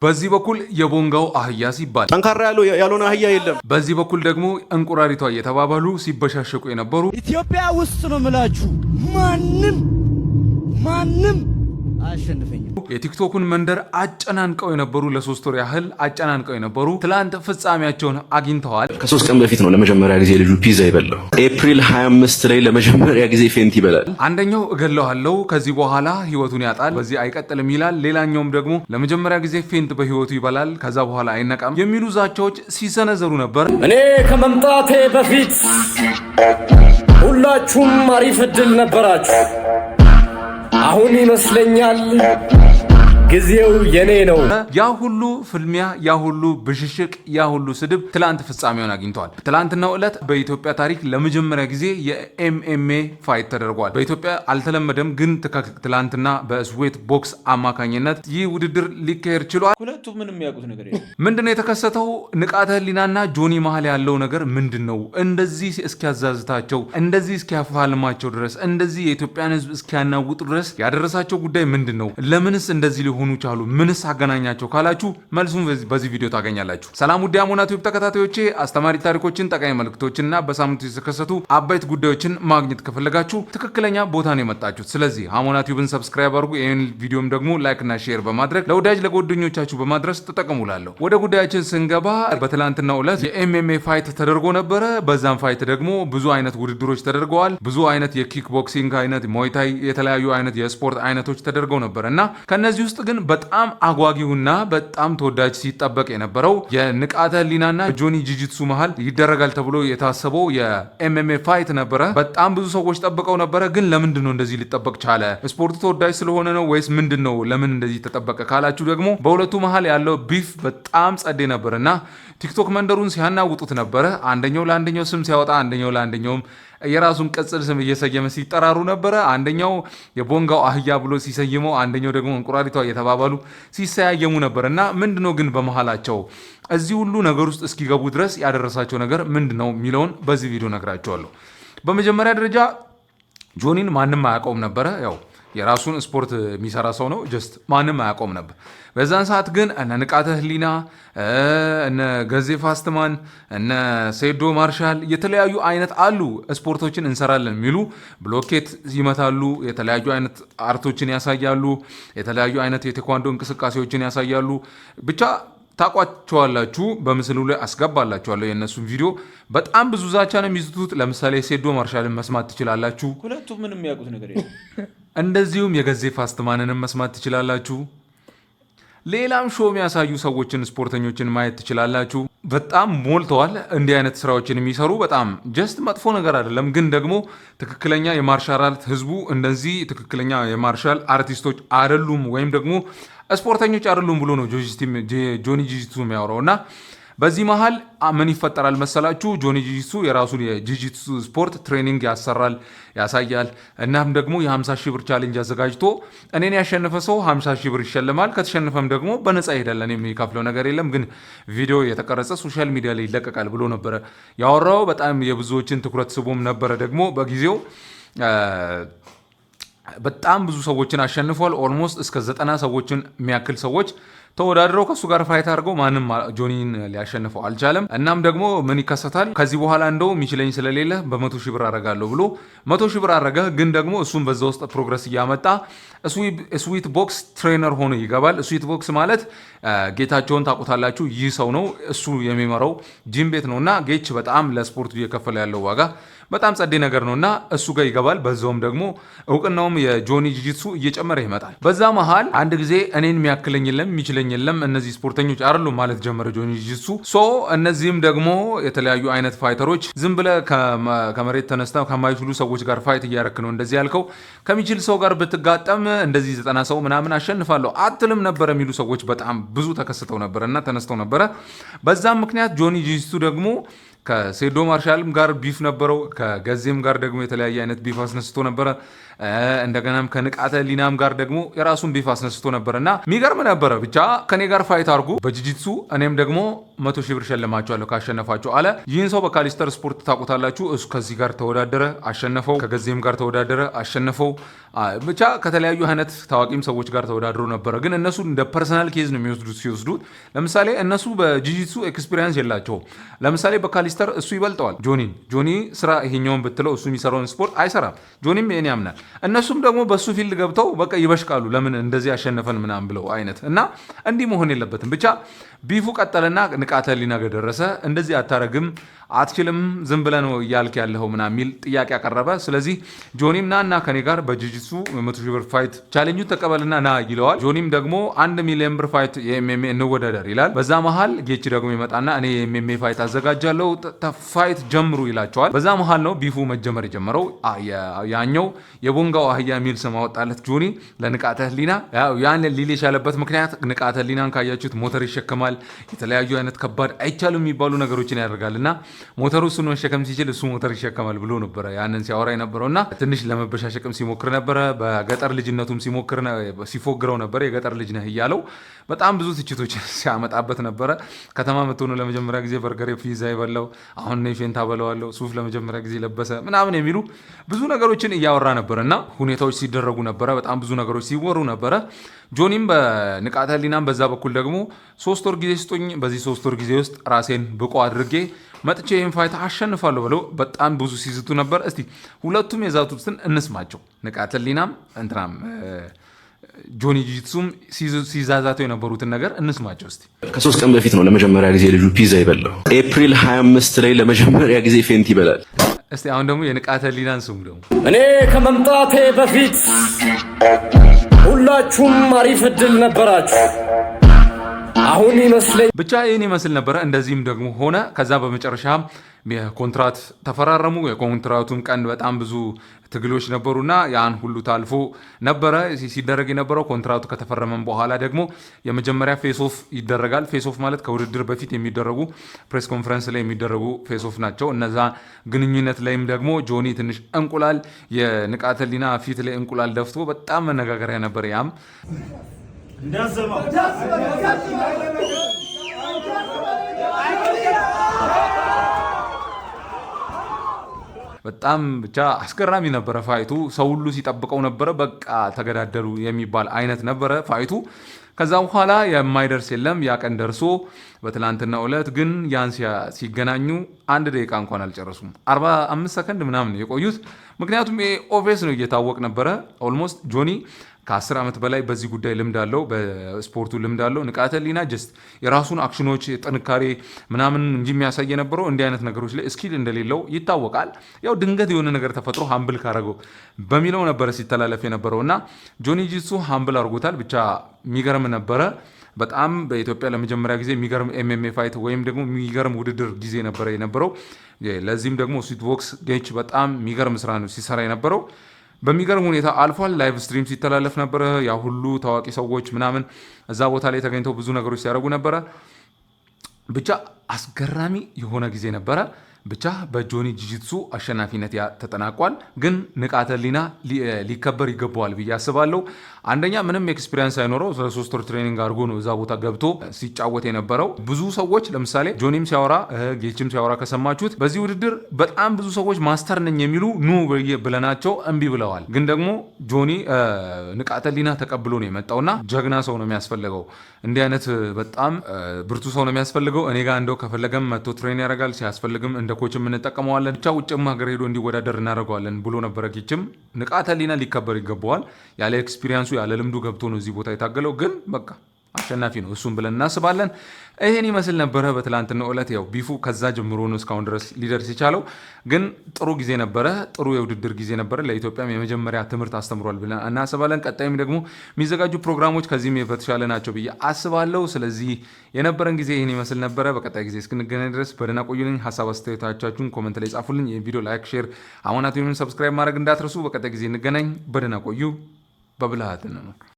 በዚህ በኩል የቦንጋው አህያ ሲባል ጠንካራ ያልሆነ አህያ የለም። በዚህ በኩል ደግሞ እንቁራሪቷ እየተባባሉ ሲበሻሸቁ የነበሩ ኢትዮጵያ ውስጥ ነው ምላችሁ ማንም አሸንፈኝ የቲክቶኩን መንደር አጨናንቀው የነበሩ ለሶስት ወር ያህል አጨናንቀው የነበሩ ትላንት ፍጻሜያቸውን አግኝተዋል። ከ3 ቀን በፊት ነው ለመጀመሪያ ጊዜ ልጁ ፒዛ ይበላው። ኤፕሪል 25 ላይ ለመጀመሪያ ጊዜ ፌንት ይበላል። አንደኛው እገለዋለሁ ከዚህ በኋላ ህይወቱን ያጣል፣ በዚህ አይቀጥልም ይላል። ሌላኛውም ደግሞ ለመጀመሪያ ጊዜ ፌንት በህይወቱ ይበላል፣ ከዛ በኋላ አይነቃም የሚሉ ዛቻዎች ሲሰነዘሩ ነበር። እኔ ከመምጣቴ በፊት ሁላችሁም አሪፍ እድል ነበራችሁ። አሁን ይመስለኛል ጊዜው የኔ ነው። ያ ሁሉ ፍልሚያ፣ ያ ሁሉ ብሽሽቅ፣ ያ ሁሉ ስድብ ትላንት ፍጻሜውን አግኝተዋል። ትላንትናው ዕለት በኢትዮጵያ ታሪክ ለመጀመሪያ ጊዜ የኤምኤምኤ ፋይት ተደርጓል። በኢትዮጵያ አልተለመደም፣ ግን ትላንትና በስዌት ቦክስ አማካኝነት ይህ ውድድር ሊካሄድ ችሏል። ሁለቱ ምንም ያውቁት ነገር የለም። ምንድነው የተከሰተው? ንቃተ ህሊናና ጆኒ መሀል ያለው ነገር ምንድነው? እንደዚህ እስኪያዛዝታቸው፣ እንደዚህ እስኪያፋልማቸው ድረስ፣ እንደዚህ የኢትዮጵያን ህዝብ እስኪያናውጡ ድረስ ያደረሳቸው ጉዳይ ምንድነው? ለምንስ እንደዚህ ሆኑ ቻሉ? ምንስ አገናኛቸው ካላችሁ መልሱን በዚህ ቪዲዮ ታገኛላችሁ። ሰላም ውድ የአሞና ቲዩብ ተከታታዮቼ፣ አስተማሪ ታሪኮችን፣ ጠቃሚ መልእክቶችንና በሳምንቱ የተከሰቱ አበይት ጉዳዮችን ማግኘት ከፈለጋችሁ ትክክለኛ ቦታ ነው የመጣችሁት። ስለዚህ አሞና ቲዩብን ሰብስክራይብ አድርጉ። ይህን ቪዲዮም ደግሞ ላይክ እና ሼር በማድረግ ለወዳጅ ለጓደኞቻችሁ በማድረስ ተጠቀሙላለሁ። ወደ ጉዳያችን ስንገባ በትላንትናው ዕለት የኤምኤምኤ ፋይት ተደርጎ ነበረ። በዛም ፋይት ደግሞ ብዙ አይነት ውድድሮች ተደርገዋል። ብዙ አይነት የኪክ ቦክሲንግ አይነት፣ ሞይታይ፣ የተለያዩ አይነት የስፖርት አይነቶች ተደርገው ነበር እና ከነዚህ ውስጥ ግን በጣም አጓጊውና በጣም ተወዳጅ ሲጠበቅ የነበረው የንቃተ ህሊናና ጆኒ ጂጂትሱ መሃል ይደረጋል ተብሎ የታሰበው የኤምኤምኤ ፋይት ነበረ። በጣም ብዙ ሰዎች ጠብቀው ነበረ። ግን ለምንድን ነው እንደዚህ ሊጠበቅ ቻለ? ስፖርቱ ተወዳጅ ስለሆነ ነው ወይስ ምንድን ነው? ለምን እንደዚህ ተጠበቀ ካላችሁ ደግሞ በሁለቱ መሃል ያለው ቢፍ በጣም ጸዴ ነበር እና ቲክቶክ መንደሩን ሲያናውጡት ነበረ። አንደኛው ለአንደኛው ስም ሲያወጣ፣ አንደኛው ለአንደኛውም የራሱን ቅጽል ስም እየሰየመ ሲጠራሩ ነበረ። አንደኛው የቦንጋው አህያ ብሎ ሲሰይመው፣ አንደኛው ደግሞ እንቁራሪቷ እየተባባሉ ሲሰያየሙ ነበር እና ምንድነው ግን በመሃላቸው እዚህ ሁሉ ነገር ውስጥ እስኪገቡ ድረስ ያደረሳቸው ነገር ምንድነው የሚለውን በዚህ ቪዲዮ ነግራቸዋለሁ። በመጀመሪያ ደረጃ ጆኒን ማንም አያውቀውም ነበረ። ያው የራሱን ስፖርት የሚሰራ ሰው ነው። ጀስት ማንም አያውቀውም ነበር። በዛን ሰዓት ግን እነ ንቃተ ህሊና፣ እነ ገዜ ፋስትማን፣ እነ ሴዶ ማርሻል የተለያዩ አይነት አሉ ስፖርቶችን እንሰራለን የሚሉ ብሎኬት ይመታሉ፣ የተለያዩ አይነት አርቶችን ያሳያሉ፣ የተለያዩ አይነት የቴኳንዶ እንቅስቃሴዎችን ያሳያሉ። ብቻ ታቋቸዋላችሁ። በምስሉ ላይ አስገባላችኋለሁ የእነሱን ቪዲዮ። በጣም ብዙ ዛቻ ነው የሚዝቱት። ለምሳሌ ሴዶ ማርሻልን መስማት ትችላላችሁ። ሁለቱ ምንም ያውቁት ነገር የለም። እንደዚሁም የገዜ ፋስትማንንም መስማት ትችላላችሁ። ሌላም ሾው የሚያሳዩ ሰዎችን፣ ስፖርተኞችን ማየት ትችላላችሁ። በጣም ሞልተዋል። እንዲህ አይነት ስራዎችን የሚሰሩ በጣም ጀስት መጥፎ ነገር አይደለም፣ ግን ደግሞ ትክክለኛ የማርሻል አርት ህዝቡ እንደዚህ ትክክለኛ የማርሻል አርቲስቶች አይደሉም ወይም ደግሞ ስፖርተኞች አይደሉም ብሎ ነው ጆኒ ጂጂትሱ የሚያወራው እና በዚህ መሃል ምን ይፈጠራል መሰላችሁ? ጆኒ ጂጂትሱ የራሱን የጂጂትሱ ስፖርት ትሬኒንግ ያሰራል፣ ያሳያል። እናም ደግሞ የ50 ሺህ ብር ቻሌንጅ አዘጋጅቶ እኔን ያሸነፈ ሰው 50 ሺህ ብር ይሸልማል፣ ከተሸነፈም ደግሞ በነፃ ይሄዳል፣ የሚከፍለው ነገር የለም፣ ግን ቪዲዮ የተቀረጸ ሶሻል ሚዲያ ላይ ይለቀቃል ብሎ ነበረ ያወራው። በጣም የብዙዎችን ትኩረት ስቦም ነበረ። ደግሞ በጊዜው በጣም ብዙ ሰዎችን አሸንፏል። ኦልሞስት እስከ 90 ሰዎችን የሚያክል ሰዎች ተወዳድረው ከሱ ጋር ፋይት አድርገው ማንም ጆኒን ሊያሸንፈው አልቻለም። እናም ደግሞ ምን ይከሰታል? ከዚህ በኋላ እንደው የሚችለኝ ስለሌለ በ100 ሺህ ብር አረጋለሁ ብሎ 100 ሺህ ብር አረገ። ግን ደግሞ እሱም በዛ ውስጥ ፕሮግረስ እያመጣ ስዊት ቦክስ ትሬነር ሆኖ ይገባል። ስዊት ቦክስ ማለት ጌታቸውን ታውቁታላችሁ። ይህ ሰው ነው፣ እሱ የሚመራው ጂም ቤት ነው እና ጌች በጣም ለስፖርቱ እየከፈለ ያለው ዋጋ በጣም ጸዴ ነገር ነው እና እሱ ጋር ይገባል። በዛውም ደግሞ እውቅናውም የጆኒ ጂጂትሱ እየጨመረ ይመጣል። በዛ መሃል አንድ ጊዜ እኔን የሚያክለኝ የለም የሚችለኝ የለም እነዚህ ስፖርተኞች አይደሉም ማለት ጀመረ ጆኒ ጂጂትሱ። እነዚህም ደግሞ የተለያዩ አይነት ፋይተሮች ዝም ብለህ ከመሬት ተነስተው ከማይችሉ ሰዎች ጋር ፋይት እያረክ ነው እንደዚህ ያልከው፣ ከሚችል ሰው ጋር ብትጋጠም እንደዚህ 90 ሰው ምናምን አሸንፋለሁ አትልም ነበር የሚሉ ሰዎች በጣም ብዙ ተከስተው ነበር እና ተነስተው ነበረ። በዛም ምክንያት ጆኒ ጂጂትሱ ደግሞ ከሴዶ ማርሻልም ጋር ቢፍ ነበረው። ከገዜም ጋር ደግሞ የተለያየ አይነት ቢፍ አስነስቶ ነበረ። እንደገናም ከንቃተ ህሊናም ጋር ደግሞ የራሱን ቢፍ አስነስቶ ነበረ እና የሚገርም ነበረ። ብቻ ከኔ ጋር ፋይት አድርጉ በጂጂትሱ፣ እኔም ደግሞ 100 ሺህ ብር ሸልማቸዋለሁ ካሸነፋቸው አለ። ይህን ሰው በካሊስተር ስፖርት ታውቁታላችሁ። እሱ ከዚህ ጋር ተወዳደረ፣ አሸነፈው። ከገዜም ጋር ተወዳደረ፣ አሸነፈው። ብቻ ከተለያዩ አይነት ታዋቂም ሰዎች ጋር ተወዳድሮ ነበረ። ግን እነሱ እንደ ፐርሰናል ኬዝ ነው ሲወስዱት። ለምሳሌ እነሱ በጂጂትሱ ኤክስፒሪየንስ የላቸውም። ለምሳሌ በካሊስተር እሱ ይበልጠዋል ጆኒ ስራ ይሄኛውን ብትለው እሱ የሚሰራውን ስፖርት አይሰራም። ጆኒም ይሄን ያምናል። እነሱም ደግሞ በሱ ፊልድ ገብተው በቃ ይበሽቃሉ። ለምን እንደዚህ ያሸነፈን ምናምን ብለው አይነት እና እንዲህ መሆን የለበትም። ብቻ ቢፉ ቀጠለና ንቃተ ህሊና ጋር ደረሰ። እንደዚህ አታረግም፣ አትችልም፣ ዝም ብለህ ነው እያልክ ያለው ምናምን የሚል ጥያቄ አቀረበ። ስለዚህ ጆኒም እና ከኔ ጋር በጂጂትሱ 100,000 ብር ፋይት ቻሌንጁ ተቀበልና ና ይለዋል። ጆኒም ደግሞ 1 ሚሊዮን ብር ፋይት የኤምኤምኤ እንወዳደር ይላል። በዛ መሃል ጌች ደግሞ ይመጣና እኔ የኤምኤምኤ ፋይት አዘጋጃለሁ ፋይት ጀምሩ ይላቸዋል። በዛ መሃል ነው ቢፉ መጀመር የጀመረው። ያኛው የቦንጋው አህያ የሚል ስም አወጣለት ጆኒ ለንቃተ ህሊና። ያን ሊል የቻለበት ምክንያት ንቃተ ህሊናን ካያችሁት ሞተር ይሸከማል፣ የተለያዩ አይነት ከባድ አይቻሉ የሚባሉ ነገሮችን ያደርጋል እና ሞተሩ እሱን መሸከም ሲችል እሱ ሞተር ይሸከማል ብሎ ነበረ ያንን ሲያወራ የነበረውና ትንሽ ለመበሻሸቅም ሲሞክር ነበረ። በገጠር ልጅነቱም ሲፎግረው ነበር። የገጠር ልጅ ነህ እያለው በጣም ብዙ ትችቶች ሲያመጣበት ነበረ። ከተማ መጥቶ ነው ለመጀመሪያ ጊዜ በርገር ፒዛ ይበላው፣ አሁን ነው ፌንታ በለዋለው፣ ሱፍ ለመጀመሪያ ጊዜ ለበሰ ምናምን የሚሉ ብዙ ነገሮችን እያወራ ነበር እና ሁኔታዎች ሲደረጉ ነበረ። በጣም ብዙ ነገሮች ሲወሩ ነበረ። ጆኒም በንቃተ ህሊናም በዛ በኩል ደግሞ 3 ወር ጊዜ ስጡኝ፣ በዚህ 3 ወር ጊዜ ውስጥ ራሴን ብቁ አድርጌ መጥቼ ይህን ፋይት አሸንፋለሁ ብለው በጣም ብዙ ሲዝቱ ነበር። እስቲ ሁለቱም የዛቱትን እንስማቸው። ንቃተ ህሊናም እንትናም ጆኒ ጂጂትሱም ሲዛዛተው የነበሩትን ነገር እንስማቸው እስቲ። ከ3 ቀን በፊት ነው ለመጀመሪያ ጊዜ ልጁ ፒዛ ይበላው። ኤፕሪል 25 ላይ ለመጀመሪያ ጊዜ ፌንት ይበላል። እስቲ አሁን ደግሞ የንቃተ ህሊናን ስሙ። ደግሞ እኔ ከመምጣቴ በፊት ሁላችሁም አሪፍ እድል ነበራችሁ። አሁን ይመስለኝ ብቻ ይህን ይመስል ነበረ። እንደዚህም ደግሞ ሆነ። ከዛ በመጨረሻ የኮንትራት ተፈራረሙ። የኮንትራቱም ቀን በጣም ብዙ ትግሎች ነበሩና ያን ሁሉ ታልፎ ነበረ ሲደረግ የነበረው። ኮንትራቱ ከተፈረመም በኋላ ደግሞ የመጀመሪያ ፌስ ኦፍ ይደረጋል። ፌስ ኦፍ ማለት ከውድድር በፊት የሚደረጉ ፕሬስ ኮንፈረንስ ላይ የሚደረጉ ፌስ ኦፍ ናቸው። እነዛ ግንኙነት ላይም ደግሞ ጆኒ ትንሽ እንቁላል የንቃተ ህሊና ፊት ላይ እንቁላል ደፍቶ በጣም መነጋገሪያ ነበር። ያም በጣም ብቻ አስገራሚ ነበረ ፋይቱ። ሰው ሁሉ ሲጠብቀው ነበረ። በቃ ተገዳደሉ የሚባል አይነት ነበረ ፋይቱ። ከዛ በኋላ የማይደርስ የለም። ያ ቀን ደርሶ በትላንትናው ዕለት ግን ያን ሲገናኙ 1 ደቂቃ እንኳን አልጨረሱም። 45 ሰከንድ ምናምን የቆዩት። ምክንያቱም ኦቬስ ነው እየታወቅ ነበረ። ኦልሞስት ጆኒ ከ10 ዓመት በላይ በዚህ ጉዳይ ልምድ አለው፣ በስፖርቱ ልምድ አለው። ንቃተ ህሊና ጀስት የራሱን አክሽኖች ጥንካሬ ምናምን እንጂ የሚያሳይ የነበረው እንዲህ አይነት ነገሮች ላይ ስኪል እንደሌለው ይታወቃል። ያው ድንገት የሆነ ነገር ተፈጥሮ ሀምብል ካረገው በሚለው ነበረ ሲተላለፍ የነበረው እና ጆኒ ጂጂትሱ ሀምብል አድርጎታል። ብቻ የሚገርም ነበረ። በጣም በኢትዮጵያ ለመጀመሪያ ጊዜ የሚገርም ኤምኤምኤ ፋይት ወይም ደግሞ የሚገርም ውድድር ጊዜ ነበረ የነበረው። ለዚህም ደግሞ ስዊትቦክስ ጌች በጣም የሚገርም ስራ ነው ሲሰራ የነበረው። በሚገርም ሁኔታ አልፏል። ላይቭ ስትሪም ሲተላለፍ ነበረ። ያ ሁሉ ታዋቂ ሰዎች ምናምን እዛ ቦታ ላይ ተገኝተው ብዙ ነገሮች ሲያደርጉ ነበረ። ብቻ አስገራሚ የሆነ ጊዜ ነበረ። ብቻ በጆኒ ጂጂትሱ አሸናፊነት ተጠናቋል። ግን ንቃተ ህሊና ሊከበር ይገባዋል ብዬ አስባለሁ። አንደኛ ምንም ኤክስፒሪየንስ ሳይኖረው 3 ወር ትሬኒንግ አድርጎ ነው እዛ ቦታ ገብቶ ሲጫወት የነበረው። ብዙ ሰዎች ለምሳሌ ጆኒም ሲያወራ ጌችም ሲያወራ ከሰማችሁት በዚህ ውድድር በጣም ብዙ ሰዎች ማስተር ነኝ የሚሉ ኑ ብለናቸው እምቢ ብለዋል። ግን ደግሞ ጆኒ ንቃተ ህሊና ተቀብሎ ነው የመጣውና ጀግና ሰው ነው የሚያስፈልገው። እንዲህ አይነት በጣም ብርቱ ሰው ነው የሚያስፈልገው። እኔ ጋር እንደው ከፈለገም መጥቶ ትሬን ያደርጋል፣ ሲያስፈልግም እንደ ኮችም እንጠቀመዋለን፣ ብቻ ውጭም ሀገር ሄዶ እንዲወዳደር እናደርገዋለን ብሎ ነበረ። ጌችም ንቃተ ህሊና ሊከበር ይገባዋል። ያለ ኤክስፒሪየንሱ ያለ ልምዱ ገብቶ ነው እዚህ ቦታ የታገለው። ግን በቃ አሸናፊ ነው እሱም ብለን እናስባለን። ይሄን ይመስል ነበረ በትላንትናው ዕለት። ያው ቢፉ ከዛ ጀምሮ ነው እስካሁን ድረስ ሊደርስ የቻለው። ግን ጥሩ ጊዜ ነበረ፣ ጥሩ የውድድር ጊዜ ነበረ። ለኢትዮጵያም የመጀመሪያ ትምህርት አስተምሯል ብለን እናስባለን። ቀጣይም ደግሞ የሚዘጋጁ ፕሮግራሞች ከዚህም የተሻለ ናቸው ብዬ አስባለሁ። ስለዚህ የነበረን ጊዜ ይህን ይመስል ነበረ። በቀጣይ ጊዜ እስክንገናኝ ድረስ በደህና ቆዩልኝ። ሀሳብ አስተያየታችሁን ኮመንት ላይ ጻፉልኝ። ይህ ቪዲዮ ላይክ፣ ሼር፣ አሁናት ሰብስክራይብ ማድረግ እንዳትረሱ። በቀጣይ ጊዜ እንገናኝ። በደህና ቆዩ። በብልሃት ነው